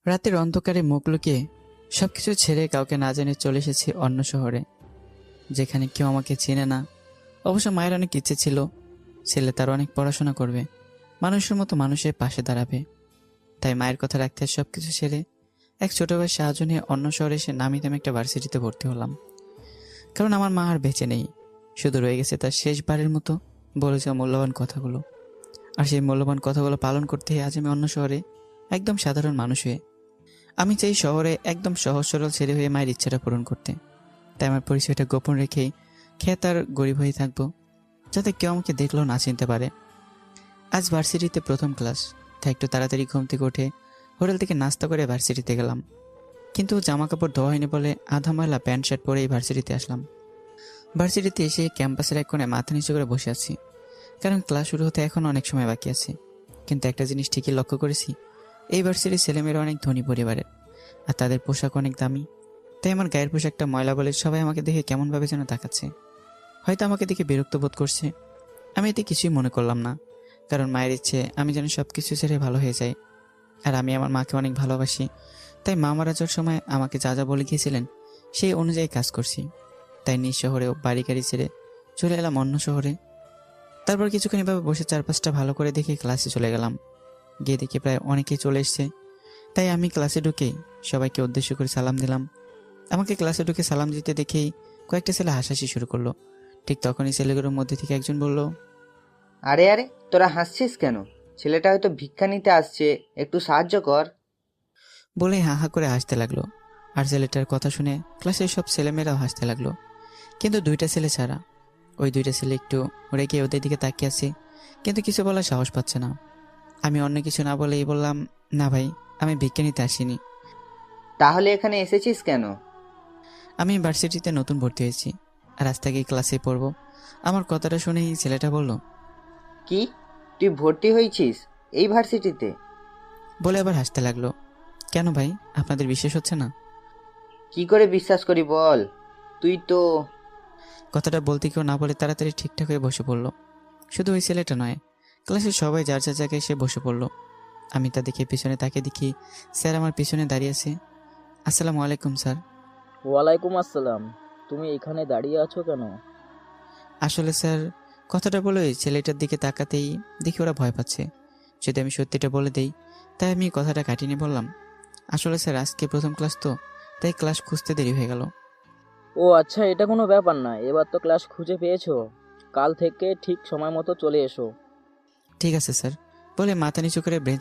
রাতের অন্ধকারে মুখ লুকিয়ে সবকিছু ছেড়ে কাউকে না জেনে চলে এসেছি অন্য শহরে, যেখানে কেউ আমাকে চেনে না। অবশ্য মায়ের অনেক ইচ্ছে ছিল ছেলে তার অনেক পড়াশোনা করবে, মানুষের মতো মানুষের পাশে দাঁড়াবে। তাই মায়ের কথা রাখতে সবকিছু ছেড়ে এক ছোট ভাইয়ের সাহায্য নিয়ে অন্য শহরে এসে নামি দামি একটা ভার্সিটিতে ভর্তি হলাম। কারণ আমার মা আর বেঁচে নেই, শুধু রয়ে গেছে তার শেষবারের মতো বলে যাওয়া মূল্যবান কথাগুলো। আর সেই মূল্যবান কথাগুলো পালন করতে আজ আমি অন্য শহরে একদম সাধারণ মানুষ হয়ে আমি চাই শহরে একদম সহজ সরল ছেলে হয়ে মায়ের ইচ্ছাটা পূরণ করতে। তাই আমার পরিচয়টা গোপন রেখেই খেয়ে তার গরিব হয়ে থাকবো, যাতে কেউ আমাকে দেখলেও না চিনতে পারে। আজ ভার্সিটিতে প্রথম ক্লাস, তাই একটু তাড়াতাড়ি ঘুম থেকে উঠে হোটেল থেকে নাস্তা করে ভার্সিটিতে গেলাম। কিন্তু জামা কাপড় ধোয়া হয়নি বলে আধা ময়লা প্যান্ট শার্ট পরেই ভার্সিটিতে আসলাম। ভার্সিটিতে এসে ক্যাম্পাসের এক কোণে মাথা নিচু করে বসে আছি, কারণ ক্লাস শুরু হতে এখন অনেক সময় বাকি আছে। কিন্তু একটা জিনিস ঠিকই লক্ষ্য করেছি, এই ভার্সিটির ছেলেমেয়েরা অনেক ধনী পরিবারের, আর তাদের পোশাক অনেক দামি। তাই আমার গায়ের পোশাকটা ময়লা বলে সবাই আমাকে দেখে কেমনভাবে যেন তাকাচ্ছে, হয়তো আমাকে দেখে বিরক্ত বোধ করছে। আমি এতে কিছুই মনে করলাম না, কারণ মায়ের ইচ্ছে আমি যেন সব কিছু ছেড়ে ভালো হয়ে যাই। আর আমি আমার মাকে অনেক ভালোবাসি, তাই মা মারা যাওয়ার সময় আমাকে যা যা বলে গিয়েছিলেন সেই অনুযায়ী কাজ করছি। তাই নিজ শহরেও বাড়ি গাড়ি ছেড়ে চলে এলাম অন্য শহরে। তারপর কিছুক্ষণ এভাবে বসে চারপাশটা ভালো করে দেখে ক্লাসে চলে গেলাম। গিয়ে দেখি প্রায় অনেকেই চলে এসছে, তাই আমি ক্লাসে ঢুকেই সবাইকে উদ্দেশ্য করে সালাম দিলাম। আমাকে ক্লাসে ঢুকে সালাম দিতে দেখেই কয়েকটা ছেলে হাসাহাসি শুরু করলো। ঠিক তখনই ছেলেগুলোর মধ্যে থেকে একজন বলল, আরে আরে, তোরা হাসছিস কেন? ছেলেটা হয়তো ভিক্ষা নিতে আসছে, একটু সাহায্য কর। বলে হা হা করে হাসতে লাগলো। আর ছেলেটার কথা শুনে ক্লাসের সব ছেলেমেয়েরাও হাসতে লাগলো, কিন্তু দুইটা ছেলে ছাড়া। ওই দুইটা ছেলে একটু রেগে ওদের দিকে তাকিয়ে আছে, কিন্তু কিছু বলার সাহস পাচ্ছে না। আমি অন্য কিছু না বলেই বললাম, না ভাই, আমি ভিক্ষা নিতে আসিনি। তাহলে এখানে এসেছিস কেন? আমি ভার্সিটিতে নতুন ভর্তি হয়েছি, আর আজ থেকে ক্লাসে পড়বো। আমার কথাটা শুনেই ছেলেটা বলল, কি, তুই ভর্তি হয়েছিস এই ভার্সিটিতে? বলে আবার হাসতে লাগলো। কেন ভাই, আপনাদের বিশ্বাস হচ্ছে না? কি করে বিশ্বাস করি বল? তুই তো... কথাটা বলতে কেউ না বলে তাড়াতাড়ি ঠিকঠাক হয়ে বসে পড়লো। শুধু ওই ছেলেটা নয়, ক্লাসের সবাই যার যার জায়গায় এসে বসে পড়লো। আমি তা দেখে পিছনে তাকে দেখি স্যার আমার পিছনে দাঁড়িয়ে আছে। আসসালামু আলাইকুম স্যার। ওয়ালাইকুম আসসালাম। তুমি এখানে দাঁড়িয়ে আছো কেন? আসলে স্যার, কথাটা বলে ওই ছেলেটার দিকে তাকাতেই দেখি ওরা ভয় পাচ্ছে। যদি আমি সত্যিটা বলে দেই, তাই আমি কথাটা কাটিয়ে বললাম, আসলে স্যার আজকে প্রথম ক্লাস তো, তাই ক্লাস খুঁজতে দেরি হয়ে গেল। ও আচ্ছা, এটা কোনো ব্যাপার না, এবার তো ক্লাস খুঁজে পেয়েছো। কাল থেকে ঠিক সময় মতো চলে এসো। ঠিক আছে স্যার, বলে মাথা নিচু করে বেঞ্চ